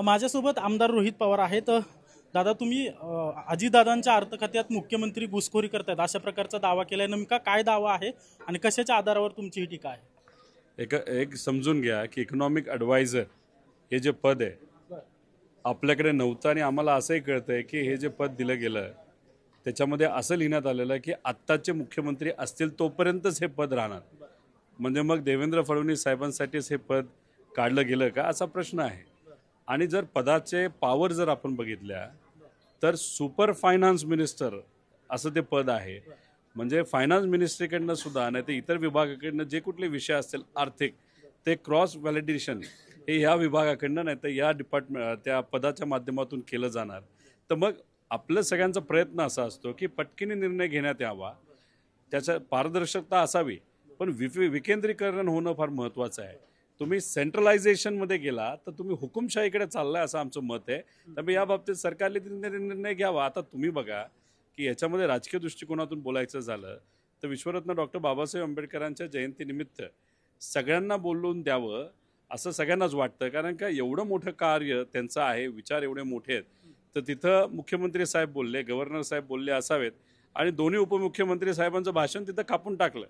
माझ्यासोबत आमदार रोहित पवार आहेत। दादा, तुम्ही अजितदादांच्या अर्थखात्यात मुख्यमंत्री घुसखोरी करतात अशा प्रकारचा दावा केलाय, नेमका काय दावा आहे आणि कशाच्या आधारावर तुमची ही टीका आहे? एक समजून घ्या की इकॉनॉमिक ॲडवायझर हे जे पद आहे आपल्याकडे नव्हतं आणि आम्हाला असंही कळतंय की हे जे पद दिलं गेलं त्याच्यामध्ये असं लिहिण्यात आलेलं आहे की आत्ताचे मुख्यमंत्री असतील तोपर्यंतच हे पद राहणार. म्हणजे मग देवेंद्र फडणवीस साहेबांसाठीच हे पद काढलं गेलं का असा प्रश्न आहे. आणि जर पदाचे पॉवर जर आपण बघितल्या तर सुपर फायनान्स मिनिस्टर असं ते पद आहे. म्हणजे फायनान्स मिनिस्ट्रीकडनं सुद्धा नाही तर इतर विभागाकडनं जे कुठले विषय असतील आर्थिक ते क्रॉस व्हॅलिडेशन हे ह्या विभागाकडनं नाही तर या त्या पदाच्या माध्यमातून केलं जाणार. तर मग आपलं सगळ्यांचा प्रयत्न असा असतो की पटकीने निर्णय घेण्यात यावा, त्याच्या पारदर्शकता असावी, पण विकेंद्रीकरण होणं फार महत्त्वाचं आहे. तुम्ही सेंट्रलायझेशनमध्ये गेला तर तुम्ही हुकुमशाहीकडे चाललाय असं आमचं मत आहे. त्यामुळे या बाबतीत सरकारने निर्णय घ्यावा. आता तुम्ही बघा की याच्यामध्ये राजकीय दृष्टिकोनातून बोलायचं झालं तर विश्वरत्न डॉक्टर बाबासाहेब आंबेडकरांच्या जयंतीनिमित्त सगळ्यांना बोलवून द्यावं असं सगळ्यांनाच वाटतं. कारण का एवढं मोठं कार्य त्यांचं आहे, विचार एवढे मोठे आहेत, तर तिथं मुख्यमंत्री साहेब बोलले, गव्हर्नर साहेब बोलले असावेत आणि दोन्ही उपमुख्यमंत्री साहेबांचं भाषण तिथं कापून टाकलं.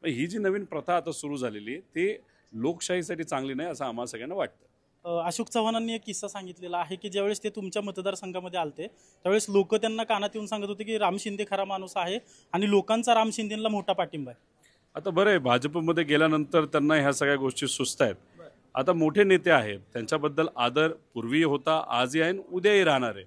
ही जी नवीन प्रथा आता सुरू झालेली ती लोकशाहीसाठी चांगली नाही असं आम्हाला सगळ्यांना वाटतं. अशोक चव्हाणांनी एक किस्सा सांगितलेला आहे की ज्यावेळेस ते तुमच्या मतदारसंघामध्ये आलते त्यावेळेस लोक त्यांना कानात येऊन सांगत होते की राम शिंदे खरा माणूस आहे आणि लोकांचा राम शिंदेला मोठा पाठिंबा आहे. आता बरं आहे, भाजपमध्ये गेल्यानंतर त्यांना ह्या सगळ्या गोष्टी सुचत आहेत. आता मोठे नेते आहेत, त्यांच्याबद्दल आदर पूर्वी होता, आजही आहे, उद्याही राहणार आहे.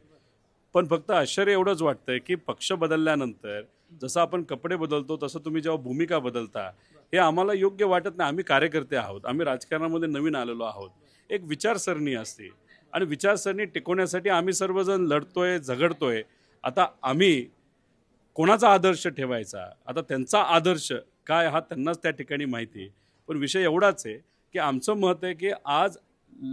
पण फक्त आश्चर्य एवढंच वाटतंय की पक्ष बदलल्यानंतर जसं आपण कपडे बदलतो तसं तुम्ही जेव्हा भूमिका बदलता हे आम्हाला योग्य वाटत नाही. आम्ही कार्यकर्ते आहोत, आम्ही राजकारणामध्ये नवीन आलेलो आहोत. एक विचारसरणी असते आणि विचारसरणी टिकवण्यासाठी आम्ही सर्वजण लढतोय, झगडतोय. आता आम्ही कोणाचा आदर्श ठेवायचा, आता त्यांचा आदर्श काय हा त्यांनाच त्या ठिकाणी माहिती आहे. पण विषय एवढाच आहे की आमचं मत आहे की आज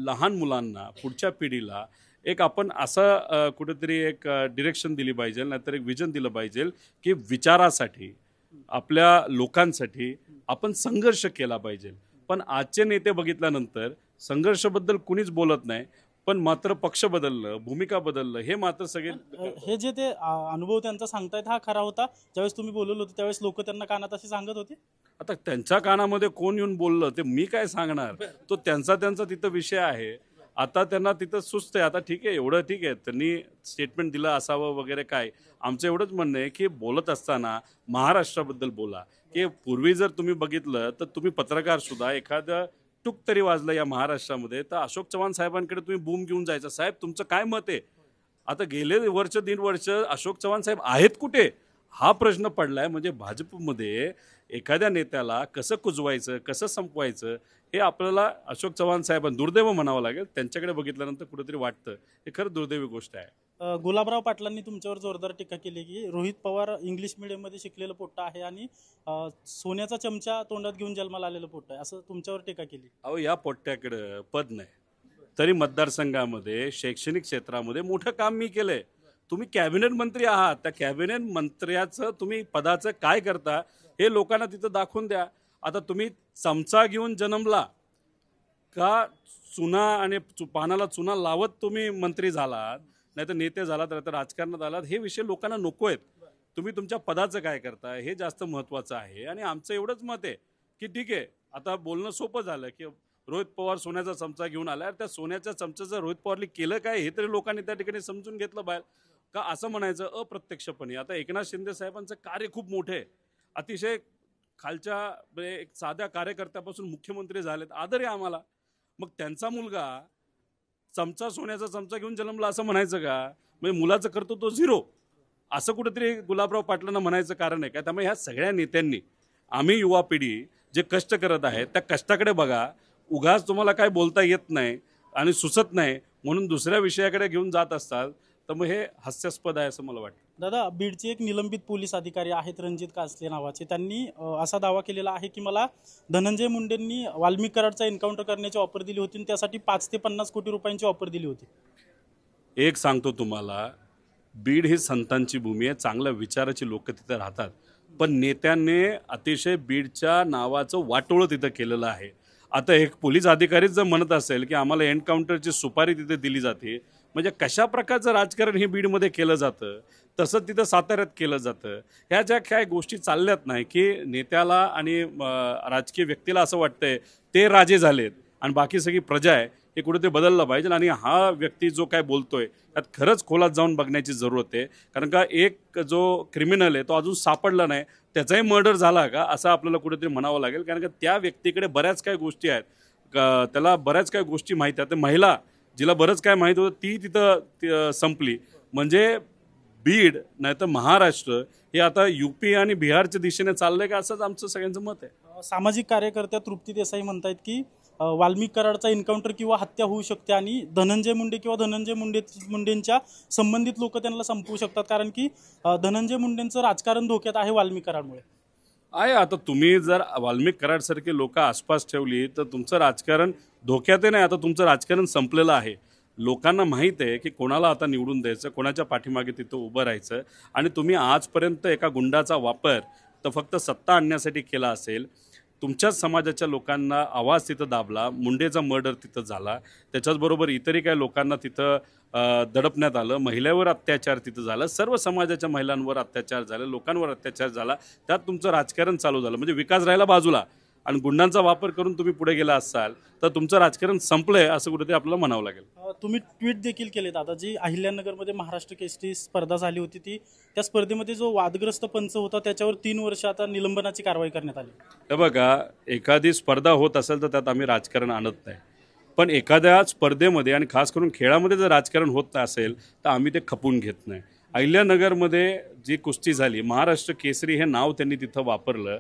लहान मुलांना, पुढच्या पिढीला एक आपण असं कुठेतरी एक डिरेक्शन दिली पाहिजे, नाहीतर एक विजन दिलं पाहिजे की विचारासाठी, आपल्या लोकांसाठी आपण संघर्ष केला पाहिजे. पण आजचे नेते बघितल्यानंतर संघर्षाबद्दल कुणीच बोलत नाही, पण मात्र पक्ष बदललं, भूमिका बदललं हे मात्र सगळे. हे जे ते अनुभव त्यांचा सांगतायत हा खरा होता? ज्यावेळेस तुम्ही बोलवलं होतं त्यावेळेस लोक त्यांना कानात असे सांगत होते? आता त्यांच्या कानामध्ये कोण येऊन बोललं ते मी काय सांगणार, तो त्यांचा तिथं विषय आहे. आता त्यांना तिथं सुचतंय. आता ठीक आहे, एवढं ठीक आहे, त्यांनी स्टेटमेंट दिलं असावं वगैरे काय. आमचं एवढंच म्हणणं आहे की बोलत असताना महाराष्ट्राबद्दल बोला. की पूर्वी जर तुम्ही बघितलं तर तुम्ही पत्रकार सुद्धा एखादं टूक तरी वाजलं या महाराष्ट्रामध्ये तर अशोक चव्हाण साहेबांकडे तुम्ही बूम घेऊन जायचं, साहेब तुमचं काय मत आहे. आता गेले वर्ष 3 वर्ष अशोक चव्हाण साहेब आहेत कुठे हा प्रश्न पडलाय. म्हणजे भाजपमध्ये एखाद्या नेत्याला कसं कुजवायचं, कसं संपवायचं हे आपल्याला अशोक चव्हाण साहेबांना दुर्दैव म्हणावं लागेल. त्यांच्याकडे बघितल्यानंतर कुठेतरी वाटतं हे खरं दुर्दैवी गोष्ट आहे. गुलाबराव पाटलांनी तुमच्यावर जोरदार टीका केली की रोहित पवार इंग्लिश मीडियममध्ये शिकलेलं पोट्टा आहे आणि सोन्याचा चमचा तोंडात घेऊन जन्माला आलेलं पोट्ट आहे असं तुमच्यावर टीका केली. अहो, या पोट्ट्याकडं पद नाही तरी मतदारसंघामध्ये शैक्षणिक क्षेत्रामध्ये मोठं काम मी केलंय. तुम्ही कॅबिनेट मंत्री आहात, त्या कॅबिनेट मंत्र्याचं तुम्ही पदाचं काय करता हे लोकांना तिथं दाखवून द्या. आता तुम्ही चमचा घेऊन जन्मला का चुना आणि पानाला चुना लावत तुम्ही मंत्री झालात, नाही तर नेते झालात, तर राजकारणात आलात, हे विषय लोकांना नको आहेत. तुम्ही तुमच्या पदाचं काय करता हे जास्त महत्त्वाचं आहे. आणि आमचं एवढंच मत आहे की ठीक आहे, आता बोलणं सोपं झालं की रोहित पवार सोन्याचा चमचा घेऊन आला, त्या सोन्याच्या चमच्याचं रोहित पवारने केलं काय हे तरी लोकांनी त्या ठिकाणी समजून घेतलं बाहेर का असं म्हणायचं अप्रत्यक्षपणे. आता एकनाथ शिंदे साहेबांचं कार्य खूप मोठे आहे, अतिशय खालच्या एक साध्या कार्यकर्त्यापासून मुख्यमंत्री झालेत, आदर आहे आम्हाला. मग त्यांचा मुलगा चमचा सोन्याचा चमचा घेऊन जन्मला असं म्हणायचं का? म्हणजे मुलाचं कर्तृत्व झिरो असं कुठेतरी गुलाबराव पाटलांना म्हणायचं कारण आहे का? त्यामुळे ह्या सगळ्या नेत्यांनी, आम्ही युवा पिढी जे कष्ट करत आहेत त्या कष्टाकडे बघा. उगाच तुम्हाला काय बोलता येत नाही आणि सुचत नाही म्हणून दुसऱ्या विषयाकडे घेऊन जात असतात, तर मग हे हास्यास्पद आहे असं मला वाटतं. दादा, बीडचे एक निलंबित पोलीस अधिकारी आहेत रणजित कासले नावाचे, त्यांनी असा दावा केलेला आहे की मला धनंजय मुंडेंनी वाल्मिक कराडचा एन्काउंटर करण्याची ऑफर दिली होती आणि त्यासाठी 5 ते 50 कोटी रुपयांची ऑफर दिली होती. एक सांगतो तुम्हाला, बीड ही संतांची भूमी आहे, चांगल्या विचाराची लोक तिथे राहतात. पण नेत्यांनी अतिशय बीडच्या नावाचं वाटोळं तिथं केलेलं आहे. आता एक पोलीस अधिकारीच जर म्हणत असेल की आम्हाला एन्काउंटरची सुपारी तिथे दिली जाते, म्हणजे कशा प्रकारचं राजकारण हे बीडमध्ये केलं जातं, तसं तिथं साताऱ्यात केलं जातं. ह्या ज्या काय गोष्टी चालल्यात नाही की नेत्याला आणि राजकीय व्यक्तीला असं वाटतंय ते राजे झालेत आणि बाकी सगळी प्रजा आहे, हे कुठे बदललं पाहिजे. आणि हा व्यक्ती जो काय बोलतोय त्यात खरंच खोलात जाऊन बघण्याची जरूरत आहे. कारण का एक जो क्रिमिनल आहे तो अजून सापडला नाही, त्याचाही मर्डर झाला का असं आपल्याला कुठेतरी म्हणावं लागेल. कारण का त्या व्यक्तीकडे बऱ्याच काही गोष्टी आहेत, त्याला बऱ्याच काही गोष्टी माहीत आहेत. महिला जिला बरंच काय माहीत होतं ती तिथं संपली. म्हणजे बीड नाही तर महाराष्ट्र हे आता यूपी आणि बिहारच्या दिशेने चाललंय का, असंच आमचं सगळ्यांचं मत आहे. सामाजिक कार्यकर्त्या तृप्ती देसाई म्हणतायत की वाल्मिक कराडचा एन्काउंटर किंवा हत्या होऊ शकते आणि धनंजय मुंडे किंवा धनंजय मुंडेंच्या संबंधित लोक त्यांना संपवू शकतात, कारण की धनंजय मुंडेंचं राजकारण धोक्यात आहे वाल्मिक कराडमुळे. आहे. आता तुम्ही जर वाल्मिक कराडसारखे लोक आसपास ठेवली तर तुमचं राजकारण धोक्यात नाही. आता तुमचं राजकारण संपलेलं आहे. लोकांना माहीत आहे की कोणाला आता निवडून द्यायचं, कोणाच्या पाठीमागे तिथं उभं राहायचं. आणि तुम्ही आजपर्यंत एका गुंडाचा वापर तर फक्त सत्ता आणण्यासाठी केला असेल. तुमच्याच समाजाच्या लोकांना आवाज तिथं दाबला, मुंडेचा मर्डर तिथं झाला, त्याच्याचबरोबर इतरही काही लोकांना तिथं दडपण्यात आलं, महिलेवर अत्याचार तिथं झाला, सर्व समाजाच्या महिलांवर अत्याचार झाला, लोकांवर अत्याचार झाला. त्यात तुमचं राजकारण चालू झालं. म्हणजे विकास राहिला बाजूला आणि गुंडांचा वापर करून तुम्ही पुढे गेला असाल तर तुमचं राजकारण संपलंय असं कुठेतरी आपल्याला म्हणावं लागेल. तुम्ही ट्विट देखील केले दादा, जी अहिल्यानगरमध्ये महाराष्ट्र केसरी स्पर्धा झाली होती त्या स्पर्धेमध्ये जो वादग्रस्त पंच होता त्याच्यावर 3 वर्ष आता निलंबनाची कारवाई करण्यात आली. हे बघा, एखादी स्पर्धा होत असेल तर त्यात आम्ही राजकारण आणत नाही, पण एखाद्या स्पर्धेमध्ये आणि खास करून खेळामध्ये जर राजकारण होत असेल तर आम्ही ते खपून घेत नाही. अहिल्यानगरमध्ये जी कुस्ती झाली, महाराष्ट्र केसरी हे नाव त्यांनी तिथं वापरलं,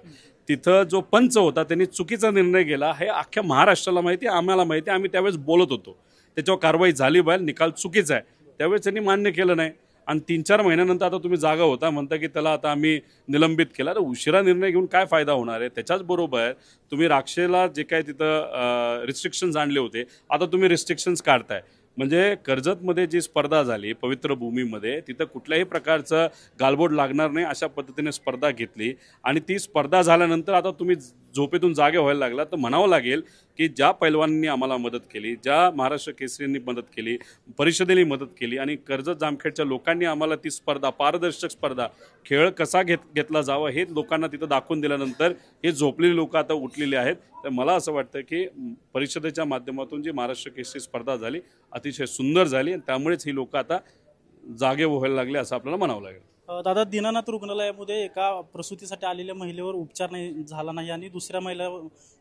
तिथं जो पंच होता त्यांनी चुकीचा निर्णय केला हे अख्ख्या महाराष्ट्राला माहिती, आम्हाला माहिती. आम्ही त्यावेळेस बोलत होतो, त्याच्यावर कारवाई झाली पाहिजे, निकाल चुकीचा आहे, त्यावेळेस त्यांनी मान्य केलं नाही. आणि 3-4 महिन्यानंतर आता तुम्ही जागा होता म्हणता की त्याला आता आम्ही निलंबित केला. तर उशिरा निर्णय घेऊन काय फायदा होणार आहे. त्याच्याचबरोबर तुम्ही राक्षेला जे काय तिथं रिस्ट्रिक्शन्स आणले होते, आता तुम्ही रिस्ट्रिक्शन्स काढताय. म्हणजे कर्जतमध्ये जी स्पर्धा झाली पवित्र भूमीमध्ये, तिथं कुठल्याही प्रकारचं गालबोट लागणार नाही अशा पद्धतीने स्पर्धा घेतली. आणि ती स्पर्धा झाल्यानंतर आता तुम्ही झोपेतून जागे व्हायला लागला तर म्हणावं लागेल की ज्या पैलवानांनी आम्हाला मदत केली, ज्या महाराष्ट्र केसरींनी मदत केली, परिषदेने मदत केली आणि कर्जत जामखेडच्या लोकांनी आम्हाला ती स्पर्धा, पारदर्शक स्पर्धा, खेळ कसा घेतला जावा हे लोकांना तिथं दाखवून दिल्यानंतर हे झोपलेली लोक आता उठलेली आहेत. तर मला असं वाटतं की परिषदेच्या माध्यमातून जी महाराष्ट्र केसरी स्पर्धा झाली अतिशय सुंदर झाली आणि त्यामुळेच ही लोक आता जागे व्हायला लागले असं आपल्याला म्हणावं लागेल. दादा, दीनानाथ रुग्णालयामध्ये एका प्रसूतीसाठी आलेल्या महिलेवर उपचार झाला नाही आणि दुसऱ्या महिला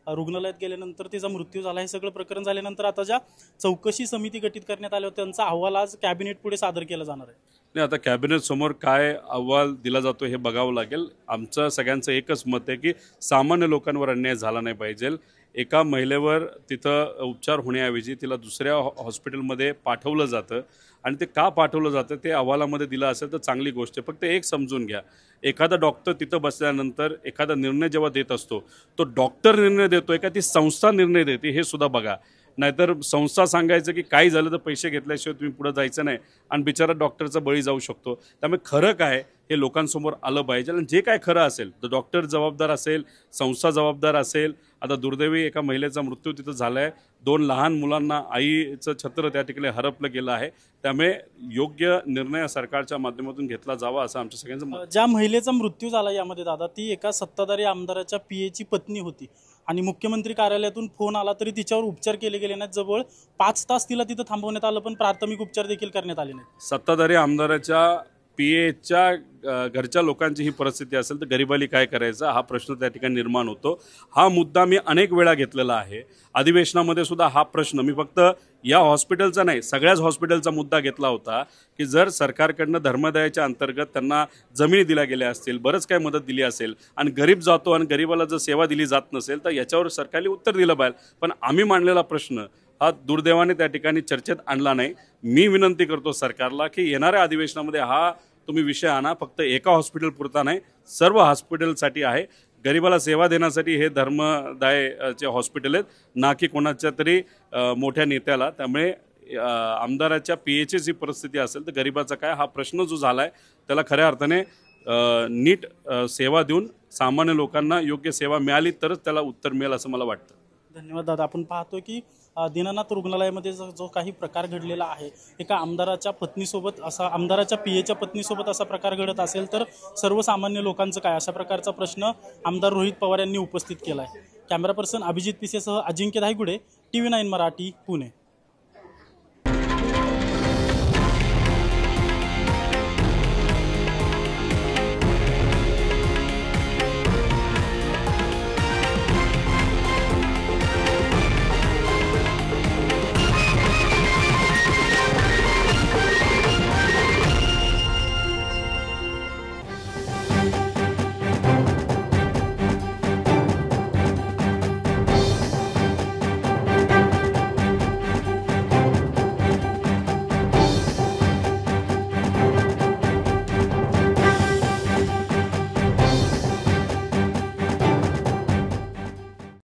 रुग्णालयात गेल्यानंतर तिचा मृत्यू झाला. हे सगळं प्रकरण झाल्यानंतर आता ज्या चौकशी समिती गठीत करण्यात आल्या होत्या त्यांचा अहवाल आज कॅबिनेट पुढे सादर केला जाणार आहे. नाही, आता कॅबिनेट समोर काय अहवाल दिला जातो हे बघावं लागेल. आमचं सगळ्यांचं एकच मत आहे की सामान्य लोकांवर अन्याय झाला नाही पाहिजे. एका महिलेवर तिथं उपचार होण्याऐवजी तिला दुसऱ्या हॉस्पिटलमध्ये पाठवलं जातं आणि ते का पाठवलं जातं ते अहवालामध्ये दिलं असेल तर चांगली गोष्ट आहे. फक्त एक समजून घ्या, एखादा डॉक्टर तिथं बसल्यानंतर एखादा निर्णय जेव्हा देत असतो तो डॉक्टर निर्णय देतोय का ती संस्था निर्णय देते हे सुद्धा बघा. नाहीतर संस्था सांगायचं की काही झालं तर पैसे घेतल्याशिवाय तुम्ही पुढे जायचं नाही आणि बिचारा डॉक्टरचा बळी जाऊ शकतो. त्यामुळे खरं काय हे लोकांसमोर आलं पाहिजे आणि जे काय खरं असेल तर डॉक्टर जबाबदार असेल, संस्था जबाबदार असेल. आता दुर्दैवी एका महिलेचा मृत्यू तिथं झाला आहे. 2 लहान मुलांना आईचं छत्र त्या ठिकाणी हरपलं गेलं आहे. त्यामुळे योग्य निर्णय सरकारच्या माध्यमातून घेतला जावा असं आमच्या सगळ्यांचं मत. ज्या महिलेचा मृत्यू झाला यामध्ये दादा, ती एका सत्ताधारी आमदाराच्या पीएची पत्नी होती आणि मुख्यमंत्री कार्यालयातून फोन आला तरी तिच्यावर उपचार केले गेले नाहीत. जवळ 5 तास तिला तिथं थांबवण्यात आलं पण प्राथमिक उपचार देखील करण्यात आले नाहीत. सत्ताधारी आमदाराच्या पीएच्या घरच्या लोकांची ही परिस्थिती असेल तर गरिबाली काय करायचं हा प्रश्न त्या ठिकाणी निर्माण होतो. हा मुद्दा मी अनेक वेळा घेतलेला आहे. अधिवेशनामध्ये सुद्धा हा प्रश्न मी फक्त या हॉस्पिटलचा नाही सगळ्याच हॉस्पिटलचा मुद्दा घेतला होता की जर सरकारकडनं धर्मदायाच्या अंतर्गत त्यांना जमिनी दिल्या गेल्या असतील, बरंच काय मदत दिली असेल आणि गरीब जातो आणि गरिबाला जर सेवा दिली जात नसेल तर याच्यावर सरकारने उत्तर दिलं पाहिजे. पण आम्ही मांडलेला प्रश्न हा दुर्दैवाने त्या ठिकाणी चर्चेत आणला नाही. मी विनंती करतो सरकारला की येणाऱ्या अधिवेशनामध्ये हा तुम्ही विषय आणा. फक्त एका हॉस्पिटल पुरता नाही, सर्व हॉस्पिटलसाठी आहे. गरिबाला सेवा देण्यासाठी हे धर्मदायचे हॉस्पिटल आहेत, ना की कोणाच्या तरी मोठ्या नेत्याला. त्यामुळे आमदाराच्या पीएची जी परिस्थिती असेल तर गरिबाचा काय हा प्रश्न जो झाला आहे त्याला खऱ्या अर्थाने नीट सेवा देऊन सामान्य लोकांना योग्य सेवा मिळाली तरच त्याला उत्तर मिळेल असं मला वाटतं. धन्यवाद दादा. आपण पाहतो की दीनानाथ रुग्णालयामध्ये जो काही प्रकार घडलेला आहे, एका आमदाराच्या पत्नीसोबत असा, आमदाराच्या पीएच्या पत्नीसोबत असा प्रकार घडत असेल तर सर्वसामान्य लोकांचं काय, अशा प्रकारचा प्रश्न आमदार रोहित पवार यांनी उपस्थित केला आहे. कॅमेरा पर्सन अभिजित पिसेसह अजिंक्य धायगुडे, TV9 मराठी, पुणे.